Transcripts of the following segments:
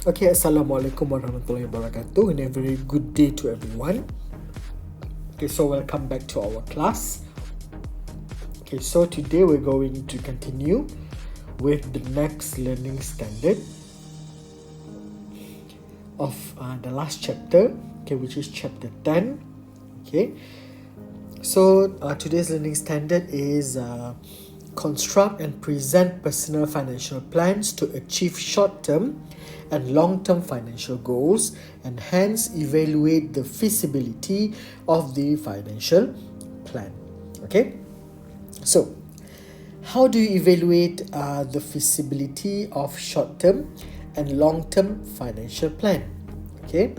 Okay, Assalamualaikum warahmatullahi wabarakatuh, and a very good day to everyone. Okay, so welcome back to our class. Okay, so today we're going to continue with the next learning standard of the last chapter, okay, which is chapter 10. Okay, so today's learning standard is construct and present personal financial plans to achieve short-term and long-term financial goals, and hence evaluate the feasibility of the financial plan. Okay, so how do you evaluate the feasibility of short-term and long-term financial plan? Okay,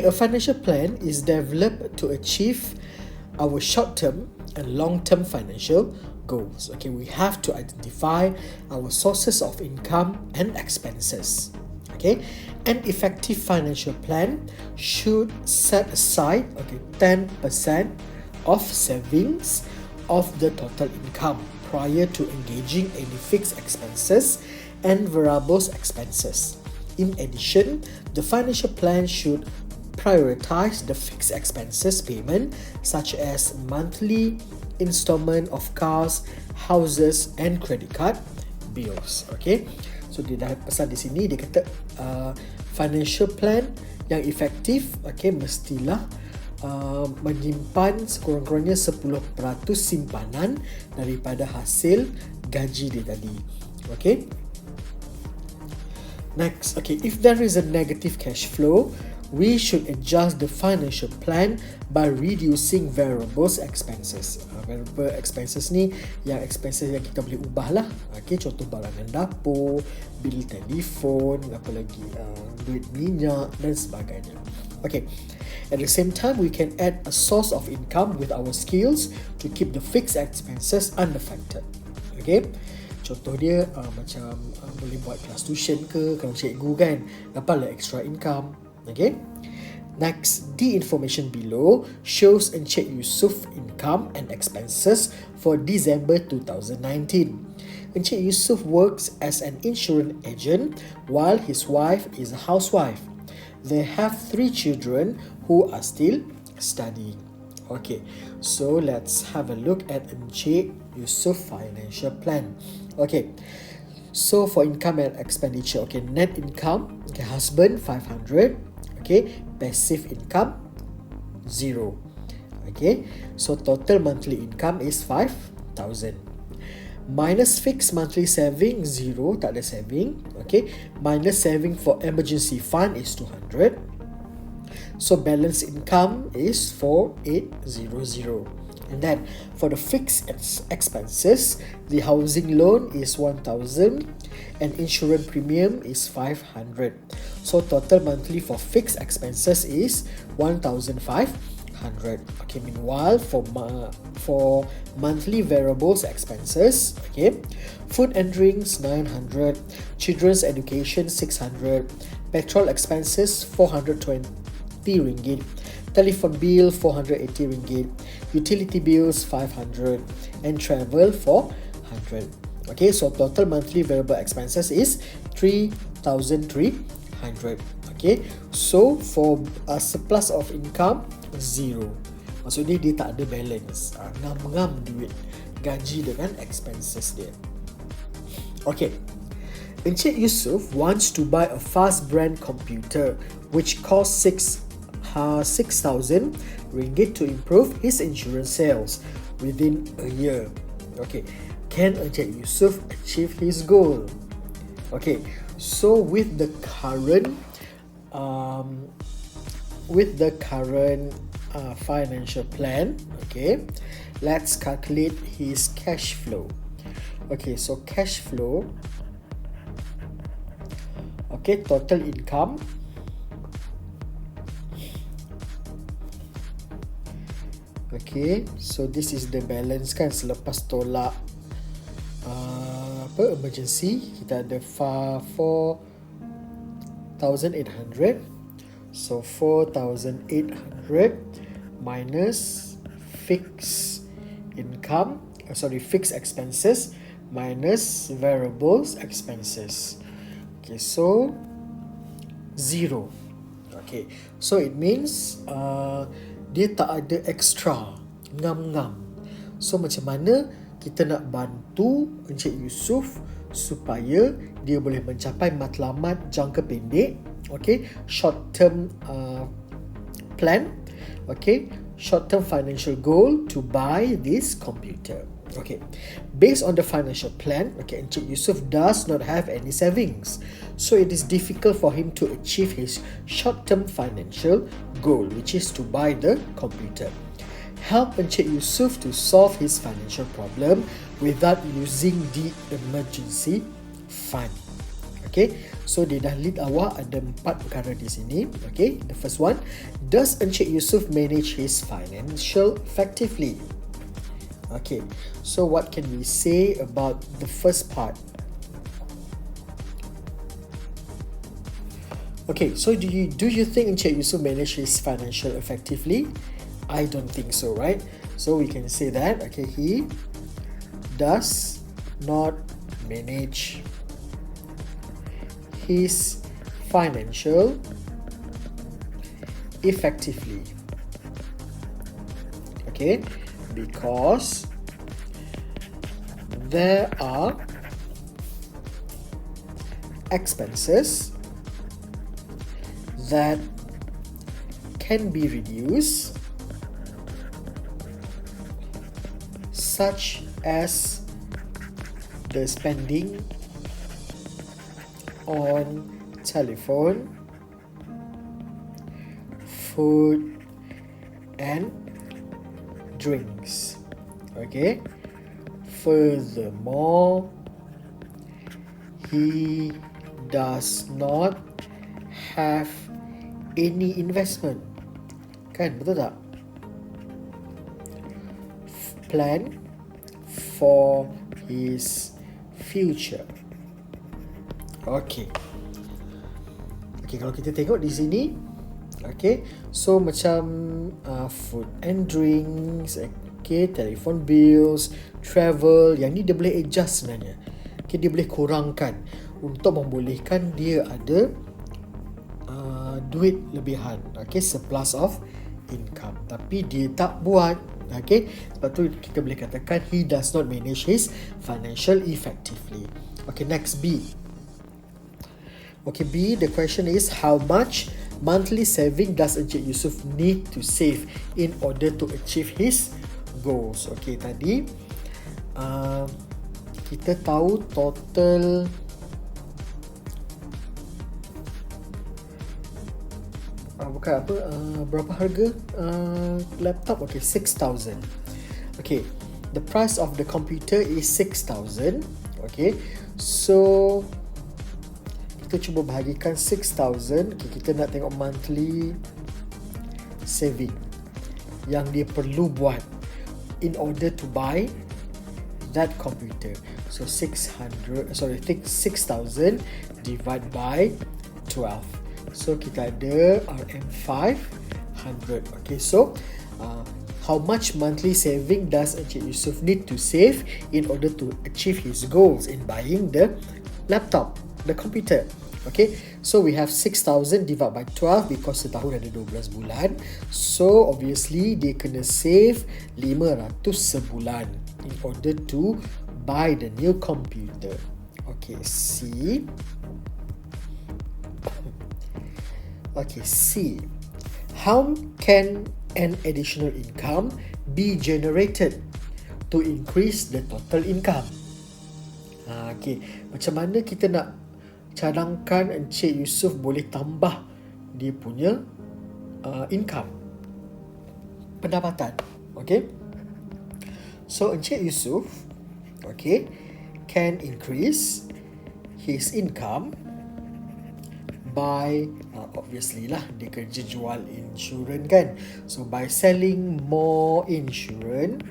a financial plan is developed to achieve our short-term and long-term financial goals. Okay, we have to identify our sources of income and expenses. Okay, an effective financial plan should set aside 10% of savings of the total income prior to engaging any fixed expenses and variable expenses. In addition, the financial plan should prioritize the fixed expenses payment, such as monthly installment of cars, houses and credit card bills. Okay, so dia dah pesan di sini, dia kata financial plan yang efektif, okay, mestilah menyimpan sekurang-kurangnya 10% simpanan daripada hasil gaji dia tadi. Okay, next, okay, if there is a negative cash flow, we should adjust the financial plan by reducing variable expenses. Variable expenses ni yang expenses yang kita boleh ubah lah. Okay, contoh barangan dapur, bil telefon, apa lagi, duit minyak dan sebagainya. Okay, at the same time, we can add a source of income with our skills to keep the fixed expenses unaffected. Okay, contoh dia macam boleh buat kelas tuition ke, kalau cikgu kan, dapatlah extra income. Okay, next, the information below shows Encik Yusuf income and expenses for December 2019. Encik Yusuf works as an insurance agent while his wife is a housewife. They have 3 children who are still studying. Okay, so let's have a look at Encik Yusuf financial plan. Okay, so for income and expenditure, okay, net income, okay, husband 500, okay, passive income 0. Okay, so total monthly income is 5,000. Minus fixed monthly saving 0, tak ada saving. Okay, minus saving for emergency fund is 200. So balance income is 4,800. And then for the fixed expenses, the housing loan is 1,000 and insurance premium is 500. So total monthly for fixed expenses is 1,500. Okay, meanwhile for monthly variables expenses, okay, food and drinks 900, children's education 600, petrol expenses 420 ringgit, telephone bill 480 ringgit, utility bills 500 and travel 400. Okay, so total monthly variable expenses is 3,300. Okay, so for a surplus of income 0. Maksudnya dia tak ada balance, ngam-ngam duit gaji dengan expenses dia. Okay, Encik Yusuf wants to buy a fast brand computer which costs 6,000 ringgit to improve his insurance sales within a year. Okay, can Encik Yusuf achieve his goal? Okay, so with the current financial plan, okay, let's calculate his cash flow. Okay, so cash flow, okay, total income, okay, so this is the balance kan, selepas tolak emergency, kita ada 4,800. So 4,800 minus fixed expenses minus variables expenses. Okay, so 0. Okay, so it means dia tak ada extra, ngam-ngam. So macam mana kita nak bantu Encik Yusof supaya dia boleh mencapai matlamat jangka pendek, okay, short term plan, okay, short term financial goal to buy this computer. Okay, based on the financial plan, okay, Encik Yusof does not have any savings, so it is difficult for him to achieve his short-term financial goal, which is to buy the computer. Help Encik Yusof to solve his financial problem without using the emergency fund. Okay, so dia dah lead awak ada 4 perkara di sini. Okay, the first one, does Encik Yusof manage his financial effectively? Okay, so what can we say about the first part? Okay, so do you think Encik Yusof manage his financial effectively? I don't think so, right? So we can say that, okay, he does not manage his financial effectively. Okay, because there are expenses that can be reduced, such as the spending on telephone, food, and drinks. Okay. Furthermore, he does not have any investment. Kan, betul tak? Plan for his future. Okay. Okay, kalau kita tengok di sini, okay, so macam food and drinks, okay, telephone bills, travel, yang ni dia boleh adjust sebenarnya. Okay, dia boleh kurangkan untuk membolehkan dia ada duit lebihan, okay, surplus of income. Tapi dia tak buat, okay, sebab tu kita boleh katakan he does not manage his financial effectively. Okay, next B. Okay, B, the question is, how much monthly saving does Encik Yusof need to save in order to achieve his goals? Okay, tadi kita tahu total berapa harga laptop? Okay, 6,000. Okay, the price of the computer is 6,000. Okay, so kita cuba bahagikan 6,000. Okay, kita nak tengok monthly saving yang dia perlu buat in order to buy that computer. So 6,000 divided by 12. So kita ada RM500. Okay, so how much monthly saving does Encik Yusof need to save in order to achieve his goals in buying the laptop, the computer? Okay, so we have 6,000 divided by 12 because setahun ada 12 bulan. So obviously dia kena save 500 sebulan in order to buy the new computer. Okay, C. Okay, C. How can an additional income be generated to increase the total income? Okay, macam mana kita nak cadangkan Encik Yusof boleh tambah dia punya income, pendapatan? Okay, so Encik Yusof, okay, can increase his income by obviously lah, dia kerja jual insurans kan, so by selling more insurance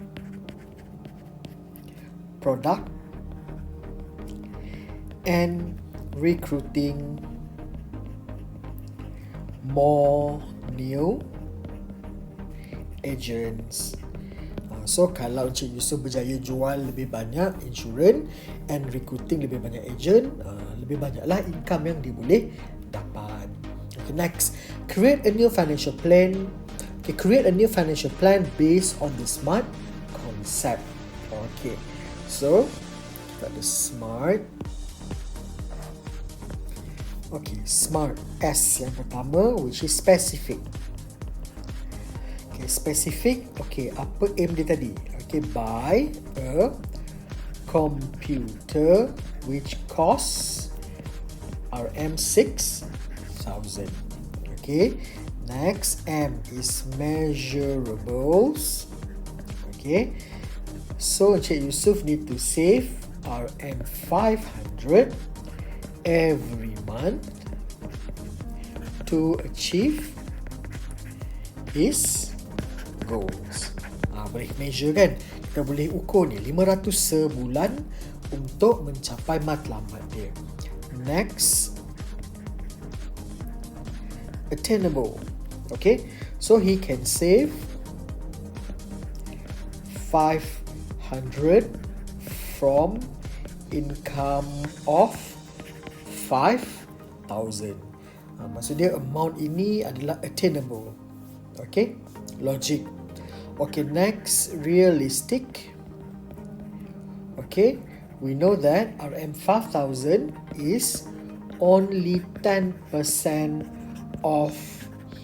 product and recruiting more new agents. So kalau Encik Yusof berjaya jual lebih banyak insurans and recruiting lebih banyak agent, lebih banyaklah income yang dia boleh dapat. Okay, next, create a new financial plan. Okay, create a new financial plan based on the SMART concept. Okay, so kita ada SMART. Okay, SMART. S yang pertama, which is specific. Okay, specific. Okay, apa aim dia tadi? Okay, buy a computer which costs RM6,000. Okay, next, M is measurables. Okay, so Encik Yusof need to save RM500 every month to achieve his goals. Boleh measure kan? Kita boleh ukur ni 500 sebulan untuk mencapai matlamat dia. Next, attainable. Okay, so he can save 500 from income of 5,000. Maksud dia amount ini adalah attainable. Okay, logic. Okay, next, realistic. Okay, we know that RM5,000 is only 10% of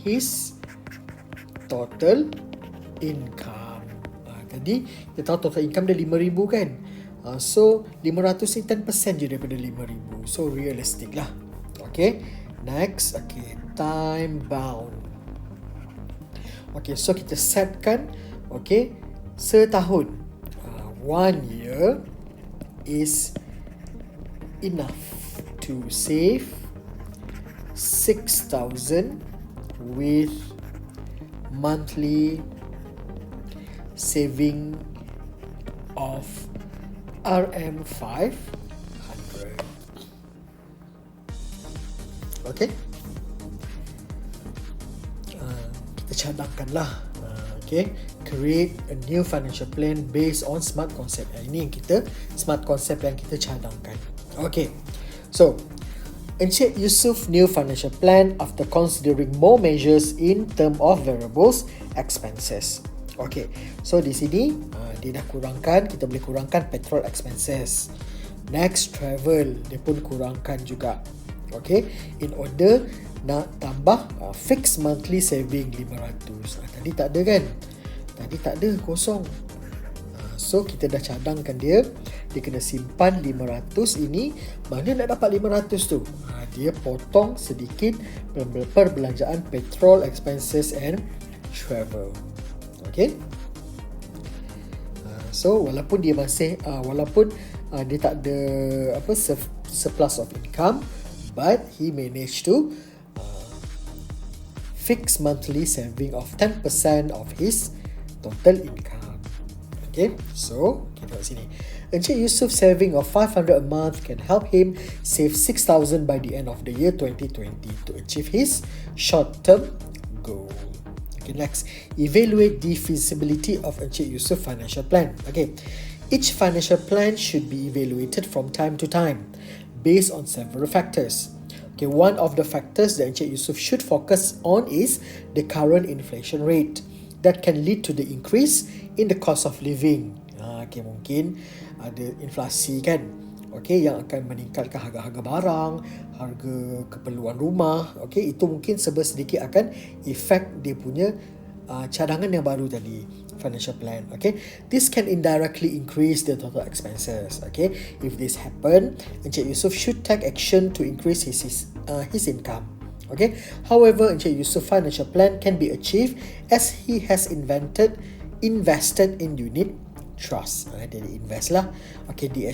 his total income. Tadi kita tahu total income dia RM5,000 kan. So 500 ni 10% je daripada RM5,000. So realistic lah. Okay, next. Okay, time bound. Okay, so kita setkan, okay, setahun. 1 year is enough to save 6,000 with monthly saving of RM500. Okay, kita cadangkanlah. Okay, create a new financial plan based on SMART concept. Ini yang kita SMART concept yang kita cadangkan. Okay, so Encik Yusof new financial plan after considering more measures in term of variables expenses. Okay, so di sini dia dah kurangkan, kita boleh kurangkan petrol expenses. Next, travel, dia pun kurangkan juga. Okay, in order nak tambah fixed monthly saving 500. Tadi tak ada kan? Tadi tak ada, kosong. So kita dah cadangkan dia kena simpan 500 ini. Mana nak dapat 500 tu? Dia potong sedikit perbelanjaan petrol expenses and travel. Okay, so walaupun dia masih dia tak ada surplus of income, but he managed to fix monthly saving of 10% of his total income. Okay, so kita tengok sini. Encik Yusof saving of 500 a month can help him save 6,000 by the end of the year 2020 to achieve his short-term goal. Okay, next, evaluate the feasibility of Encik Yusof financial plan. Okay, each financial plan should be evaluated from time to time based on several factors. Okay, one of the factors that Encik Yusof should focus on is the current inflation rate that can lead to the increase in the cost of living. Okay, mungkin ada inflasi kan, okay, yang akan meningkatkan harga-harga barang, harga keperluan rumah. Okay, itu mungkin sedikit akan efek dia punya cadangan yang baru tadi, financial plan. Okay, this can indirectly increase the total expenses. Okay, if this happen, Encik Yusof should take action to increase his income. Okay, however, Encik Yusof financial plan can be achieved as he has invested in unit trust. Dia invest lah. Okay, the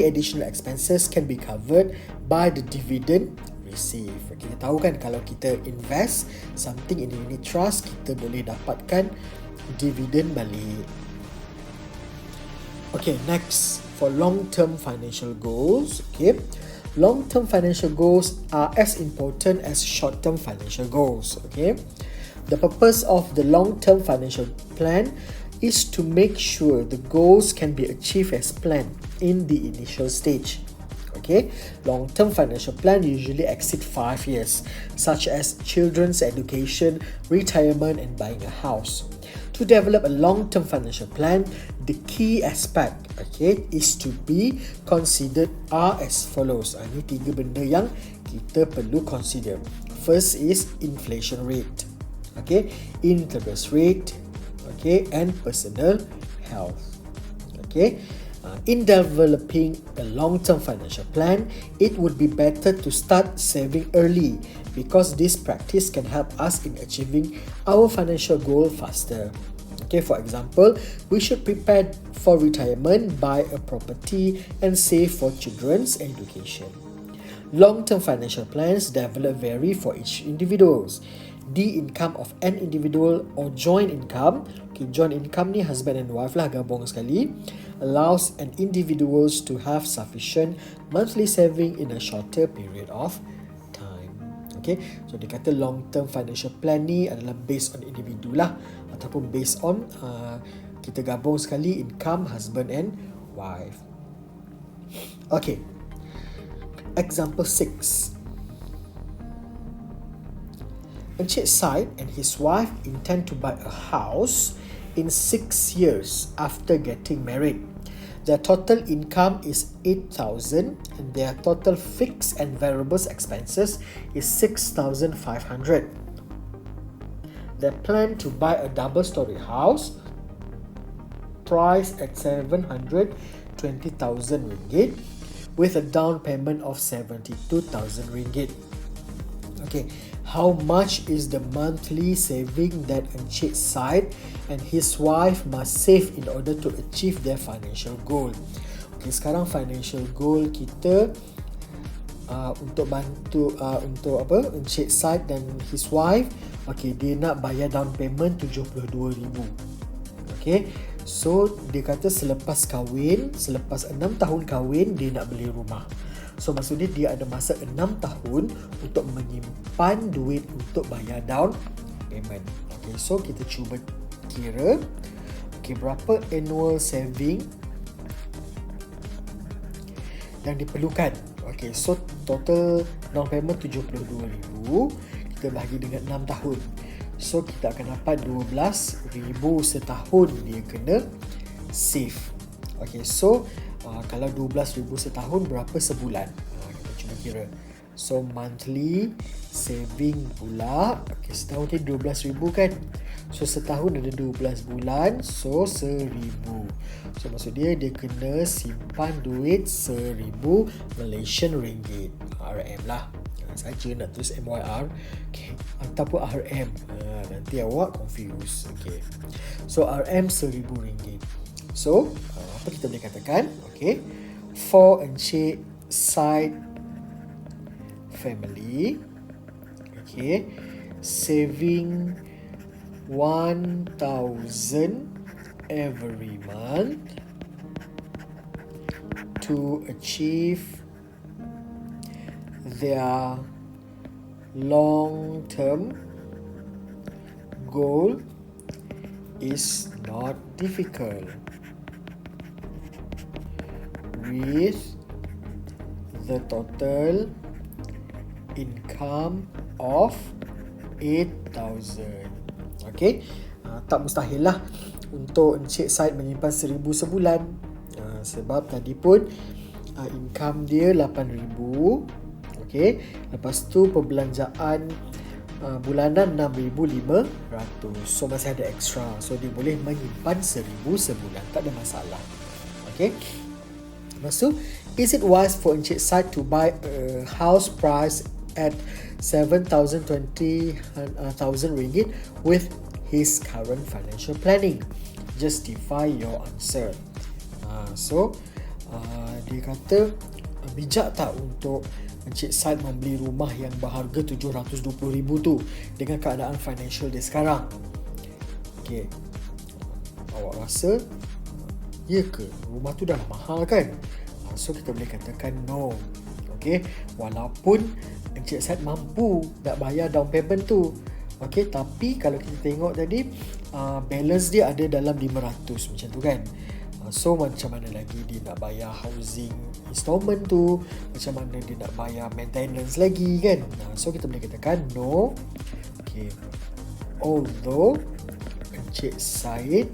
additional expenses can be covered by the dividend received. Okay, kita tahu kan kalau kita invest something in the unit trust, kita boleh dapatkan dividen balik. Okay, next, for long-term financial goals. Okay, long-term financial goals are as important as short-term financial goals. Okay, the purpose of the long-term financial plan is to make sure the goals can be achieved as planned in the initial stage. Okay, long-term financial plan usually exceed 5 years, such as children's education, retirement, and buying a house. To develop a long-term financial plan, the key aspect, is to be considered are as follows. Ini 3 benda yang kita perlu consider. First is inflation rate, interest rate, and personal health. In developing a long-term financial plan, it would be better to start saving early because this practice can help us in achieving our financial goal faster. For example, we should prepare for retirement, buy a property, and save for children's education. Long-term financial plans develop vary for each individuals. The income of an individual or joint income, joint income ni husband and wife lah, gabung sekali, allows an individuals to have sufficient monthly saving in a shorter period of time. So dia kata long-term financial plan ni adalah based on individu lah, ataupun based on kita gabung sekali income husband and wife. Example 6. Encik Syed and his wife intend to buy a house in 6 years after getting married. Their total income is 8,000 and their total fixed and variables expenses is 6,500. They plan to buy a double-story house priced at 720,000 ringgit with a down payment of 72,000 ringgit. How much is the monthly saving that Encik Syed and his wife must save in order to achieve their financial goal? Sekarang financial goal kita untuk bantu Encik Syed dan his wife, dia nak bayar down payment 72,000. So dia kata selepas 6 tahun kahwin dia nak beli rumah. So maksudnya dia ada masa 6 tahun untuk menyimpan duit untuk bayar down payment. So kita cuba kira berapa annual saving yang diperlukan. So total down payment 72,000, kita bahagi dengan 6 tahun. So kita akan dapat 12,000 setahun dia kena save. So kalau 12,000 setahun, berapa sebulan? Kita cuba kira. So monthly saving pula, setahun ni 12,000 kan? So setahun ada 12 bulan, so 1,000. So maksud dia kena simpan duit 1,000 Malaysian ringgit. RM lah. Saja nak tulis MYR ataupun RM. Nanti awak confuse. So RM 1,000 ringgit. So apa kita boleh katakan? For Encik Syed family, saving 1,000 every month to achieve their long-term goal is not difficult, with the total income of 8,000. Tak mustahil lah untuk Encik Syed menyimpan 1,000 sebulan, sebab tadi pun income dia 8,000. Lepas tu perbelanjaan bulanan 6,500. So masih ada extra. So dia boleh menyimpan 1,000 sebulan, tak ada masalah. Lepas tu, is it wise for Encik Syed to buy a house price at 7,020,000 ringgit with his current financial planning? Justify your answer. Dia kata bijak tak untuk Encik Syed membeli rumah yang berharga 720,000 tu dengan keadaan financial dia sekarang? Awak rasa ya ke rumah tu dah mahal kan? So kita boleh katakan no. Walaupun Encik Syed mampu nak bayar down payment tu, Okay, tapi kalau kita tengok tadi balance dia ada dalam 500 macam tu kan. So macam mana lagi dia nak bayar housing installment tu, macam mana dia nak bayar maintenance lagi kan. So kita boleh katakan no. Okay, although Encik Syed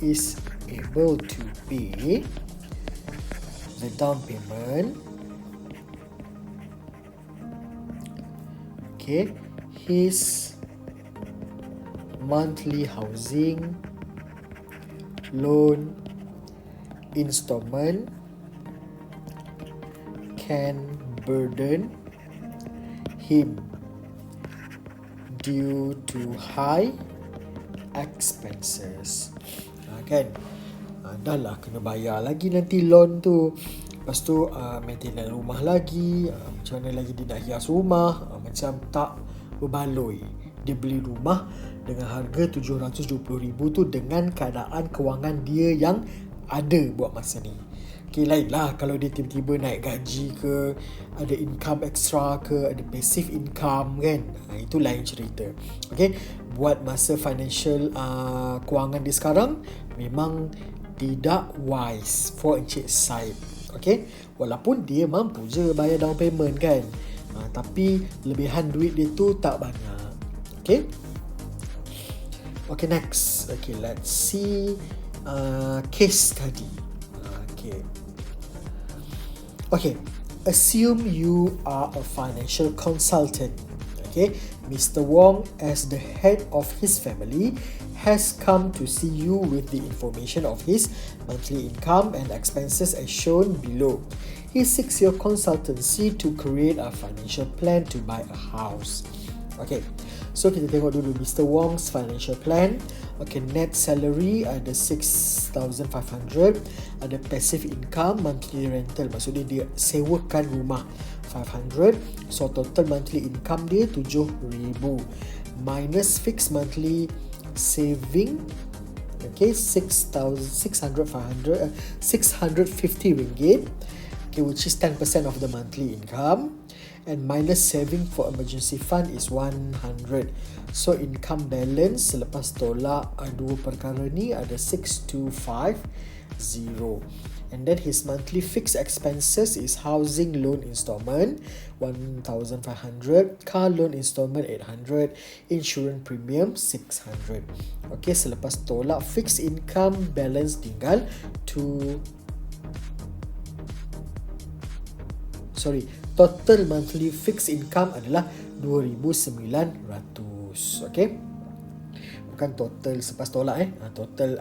is able to pay the down payment, okay, his monthly housing loan installment can burden him due to high expenses. Kan? Dah lah kena bayar lagi nanti loan tu. Lepas tu maintenance rumah lagi, macam mana lagi dia nak hias rumah, macam tak berbaloi. Dia beli rumah dengan harga RM720,000 tu dengan keadaan kewangan dia yang ada buat masa ni. Okay, lain lah kalau dia tiba-tiba naik gaji ke, ada income extra ke, ada passive income kan. Itu lain cerita. Okay, buat masa financial kewangan dia sekarang memang tidak wise for Encik Syed. Okay, walaupun dia mampu je bayar down payment kan, tapi lebihan duit dia tu tak banyak. Okay, okay, next. Okay, let's see case study. Okay, assume you are a financial consultant. Okay, Mr. Wong, as the head of his family, has come to see you with the information of his monthly income and expenses as shown below. He seeks your consultancy to create a financial plan to buy a house. Okay, so kita tengok dulu Mr. Wong's financial plan. Okay, net salary ada 6,500, ada passive income, monthly rental, maksudnya dia sewakan rumah 500. So total monthly income dia 7,000 minus fixed monthly saving, okay, 650 ringgit, okay, which is 10% of the monthly income, and minus saving for emergency fund is 100. So income balance selepas tolak dua perkara ni ada 6,250, and then his monthly fixed expenses is housing loan installment 1,500, car loan installment 800, insurance premium 600. Okay, selepas tolak fixed income balance tinggal total monthly fixed income adalah 2,900. Okay, bukan total selepas tolak total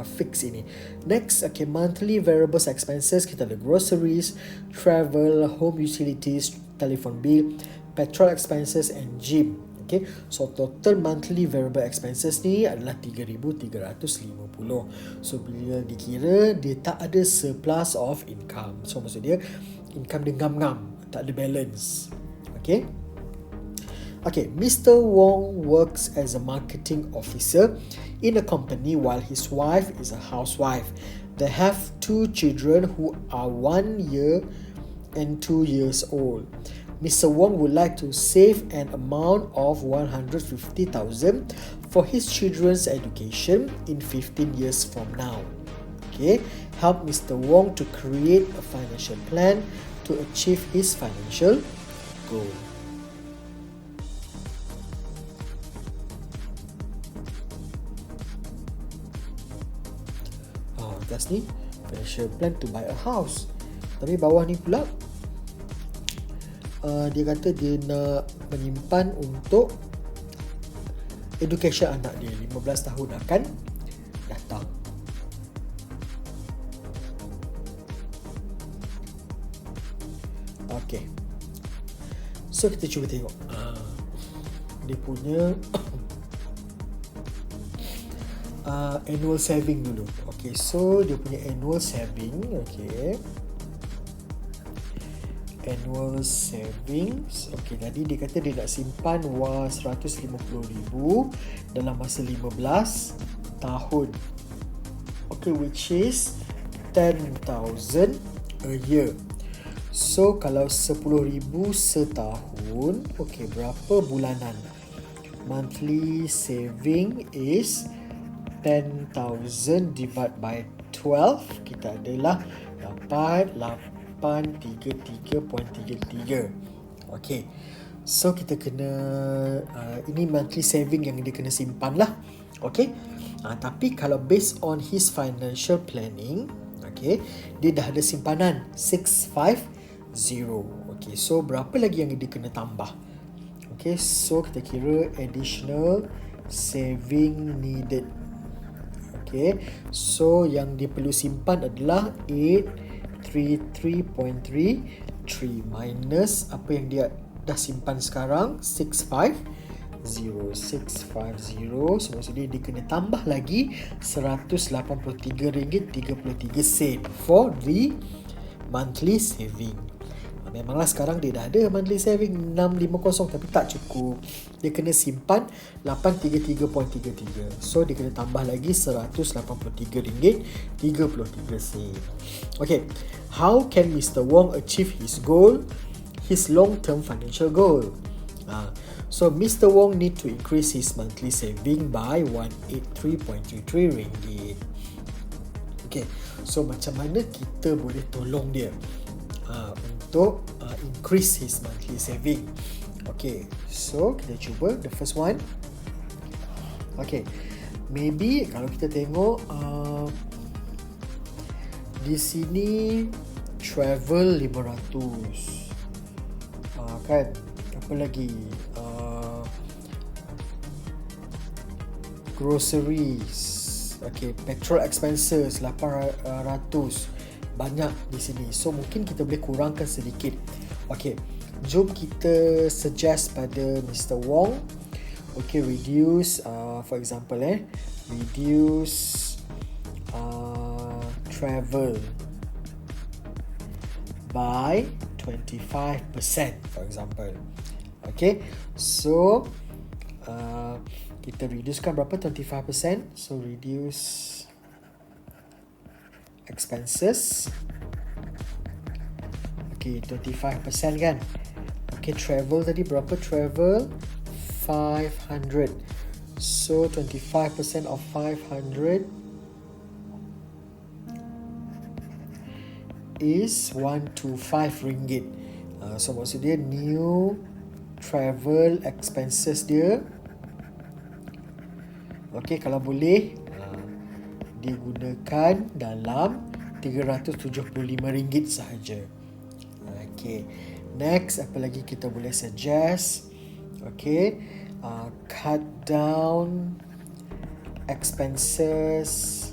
fix ini. Next, okay, monthly variables expenses kita ada groceries, travel, home utilities, telephone bill, petrol expenses and gym. Okay, so total monthly variable expenses ni adalah 3,350. So bila dikira dia tak ada surplus of income, so maksud dia income dia ngam-ngam, tak ada balance. Okay, okay, Mr. Wong works as a marketing officer in a company while his wife is a housewife. They have 2 children who are 1 year and 2 years old. Mr. Wong would like to save an amount of 150,000 for his children's education in 15 years from now. Okay, help Mr. Wong to create a financial plan to achieve his financial goal. Atas ni financial plan to buy a house, tapi bawah ni pula dia kata dia nak menyimpan untuk education anak dia 15 tahun akan datang. Okay, so kita cuba tengok dia punya annual saving dulu. Okay, so dia punya annual saving. Okay, annual savings. Okay, tadi dia kata dia nak simpan 150,000 dalam masa 15 tahun. Okay, which is 10,000 a year. So kalau 10,000 setahun, okay, berapa bulanan? monthly saving is 10,000 divided by 12, kita adalah dapat 833.33. Okay, so kita kena ini monthly saving yang dia kena simpan lah. Okay, tapi kalau based on his financial planning, okay, dia dah ada simpanan 650. Okay, so berapa lagi yang dia kena tambah? Okay, so kita kira additional saving needed. Okay, so yang dia perlu simpan adalah 833.33 minus apa yang dia dah simpan sekarang, 650. So maksudnya dia kena tambah lagi RM183.33 for the monthly saving. Memanglah sekarang dia dah ada monthly saving 650 tapi tak cukup. Dia kena simpan 833.33. So dia kena tambah lagi RM183.33. Okay, how can Mr. Wong achieve his goal, his long-term financial goal? So Mr. Wong need to increase his monthly saving by RM183.33. Okay, so macam mana kita boleh tolong dia untuk increase his monthly saving? Okay, so kita cuba the first one. Okay, maybe kalau kita tengok di sini travel 500, kan? Apa lagi? Groceries. Okay, petrol expenses 800. Banyak di sini. So mungkin kita boleh kurangkan sedikit. Okay, jom kita suggest pada Mr. Wong. Okay, reduce for example reduce travel by 25% for example. Okay, so kita reducekan berapa? 25%. So reduce expenses. Okay, 25% kan. Okay, travel tadi berapa travel? 500. So 25% of 500 is 125 ringgit. So maksud dia new travel expenses dia, okay, kalau boleh digunakan dalam RM375 sahaja. Okay, next apa lagi kita boleh suggest? Okay, cut down expenses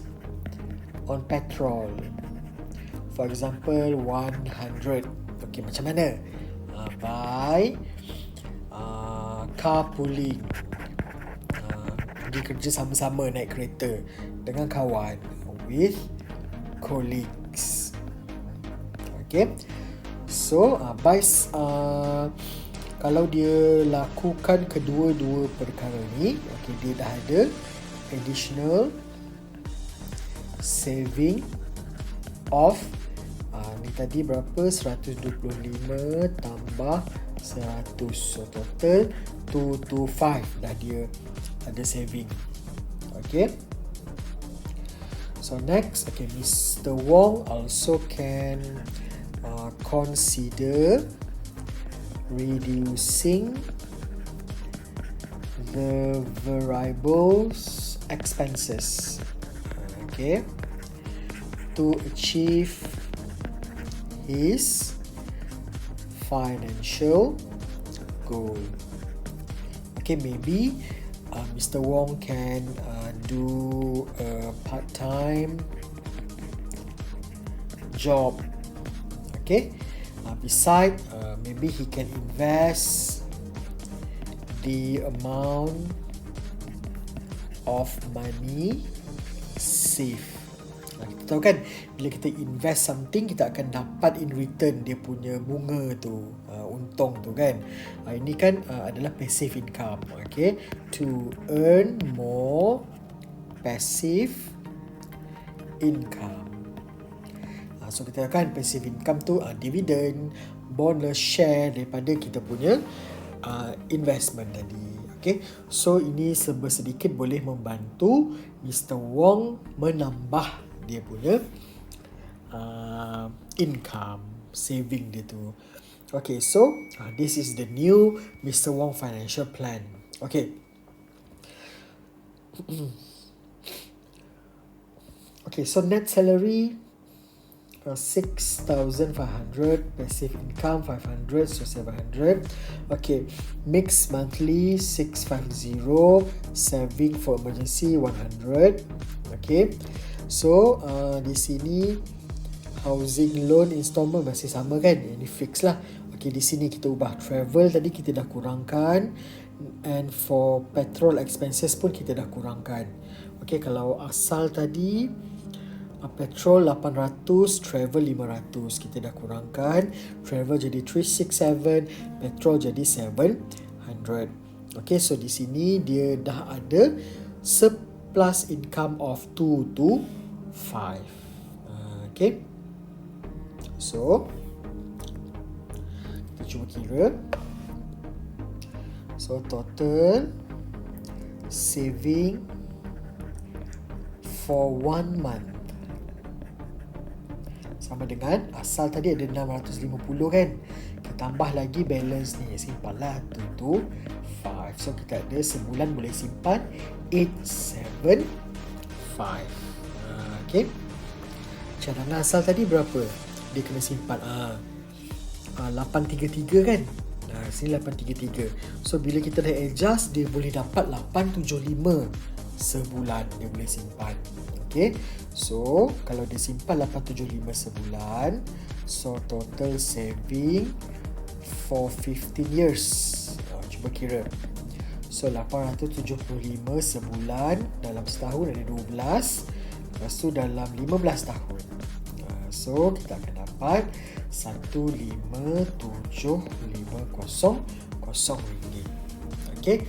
on petrol. For example, 100. Okay, macam mana? By carpooling. Pergi kerja sama-sama naik kereta dengan kawan, with colleagues. Okay, so kalau dia lakukan kedua-dua perkara ni, okay, dia dah ada additional saving of ni tadi berapa? 125 tambah 100, so total 225 dah dia ada saving. Okay, so next, okay, Mr. Wong also can consider reducing the variables expenses, okay, to achieve his financial goal. Okay, maybe Mr. Wong can do a part-time job. Okay, beside maybe he can invest the amount of money saved. Kita tahu kan, bila kita invest something, kita akan dapat in return dia punya bunga tu, untung tu kan. Ini kan adalah passive income. Okay, to earn more passive income. So kita akan passive income tu dividend, bonus, share daripada kita punya investment tadi. Okay, so ini sedikit boleh membantu Mr. Wong menambah dia punya income, saving dia tu. Okay, so this is the new Mr. Wong financial plan. Okay. Okay, so net salary 6,500, passive income 500, so 700. Okay, mixed monthly 650, saving for emergency 100. Okay, so di sini housing loan installment masih sama kan, ini fix lah. Okay, di sini kita ubah travel tadi kita dah kurangkan, and for petrol expenses pun kita dah kurangkan. Okay, kalau asal tadi petrol 800, travel 500, kita dah kurangkan. Travel jadi 367, petrol jadi 700. Okay, so di sini dia dah ada surplus income of 2 to 5. Okay, so kita cuba kira. So total saving for 1 month sama dengan asal tadi ada 650 kan, kita tambah lagi balance ni, simpan lah 2 to 5. So kita ada sebulan boleh simpan 875. Okay, cadangan asal tadi berapa dia kena simpan? 833 kan. Sini 833. So bila kita dah adjust, dia boleh dapat 875 sebulan dia boleh simpan. Okay, so kalau dia simpan 875 sebulan, so total saving for 15 years. Cuba kira. So 875 sebulan, dalam setahun ada 12, lepas tu dalam 15 tahun. So kita akan dapat 15750 ringgit. Okay,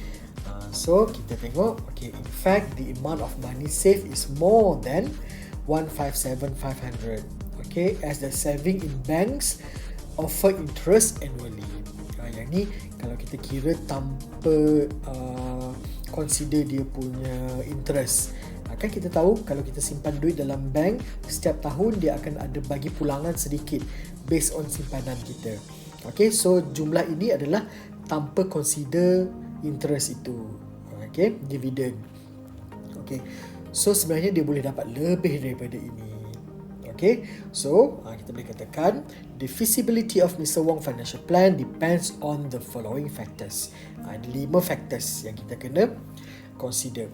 so kita tengok, okay, in fact the amount of money saved is more than 157,500. Okay, as the saving in banks offer interest annually. Yang ni kalau kita kira tanpa consider dia punya interest. Kan kita tahu kalau kita simpan duit dalam bank, setiap tahun dia akan ada bagi pulangan sedikit based on simpanan kita. Okay, so jumlah ini adalah tanpa consider interest itu. Okay, dividend. Okay, so sebenarnya dia boleh dapat lebih daripada ini. Okay, so kita boleh katakan the feasibility of Mr. Wong financial plan depends on the following factors. Ada 5 factors yang kita kena consider.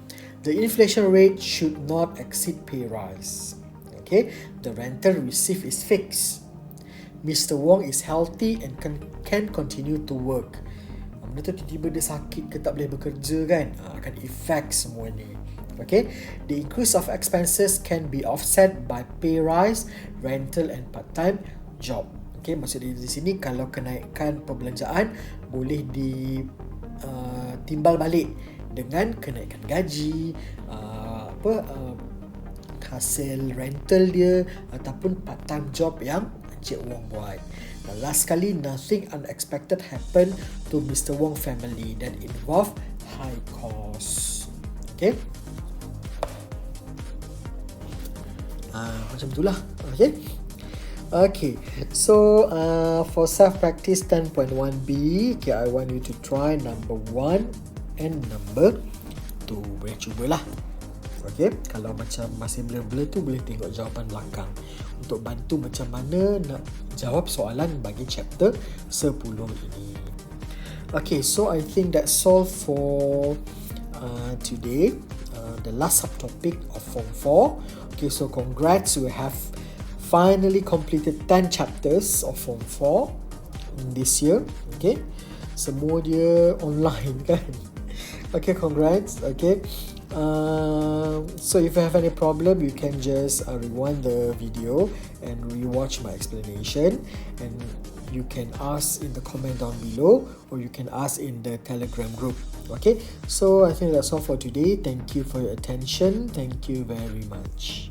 The inflation rate should not exceed pay rise. Okay, the rental received is fixed. Mr. Wong is healthy and can continue to work. Benda tu tiba-tiba dia sakit ke tak boleh bekerja kan, akan effect semua ni. Okay, the increase of expenses can be offset by pay rise, rental and part-time job. Okay, maksudnya di sini kalau kenaikan perbelanjaan boleh ditimbal balik dengan kenaikan gaji, hasil rental dia ataupun part-time job yang Encik Wong buat. Dan last sekali, nothing unexpected happened to Mr. Wong family that involve high cost. Okay, macam itulah. Okay. Okay, so for self-practice 10.1b, okay, I want you to try number 1 and number 2. Boleh cubalah. Okay, kalau macam masih blur-blur tu boleh tengok jawapan belakang untuk bantu macam mana nak jawab soalan bagi chapter 10 ini. Okay, so I think that's all for today, the last subtopic of Form 4. Okay, so congrats, we have finally completed 10 chapters of Form 4 this year. Okay, semua dia online kan. Okay, congrats. Okay, so if you have any problem, you can just rewind the video and rewatch my explanation, and you can ask in the comment down below, or you can ask in the Telegram group. Okay, so I think that's all for today. Thank you for your attention. Thank you very much.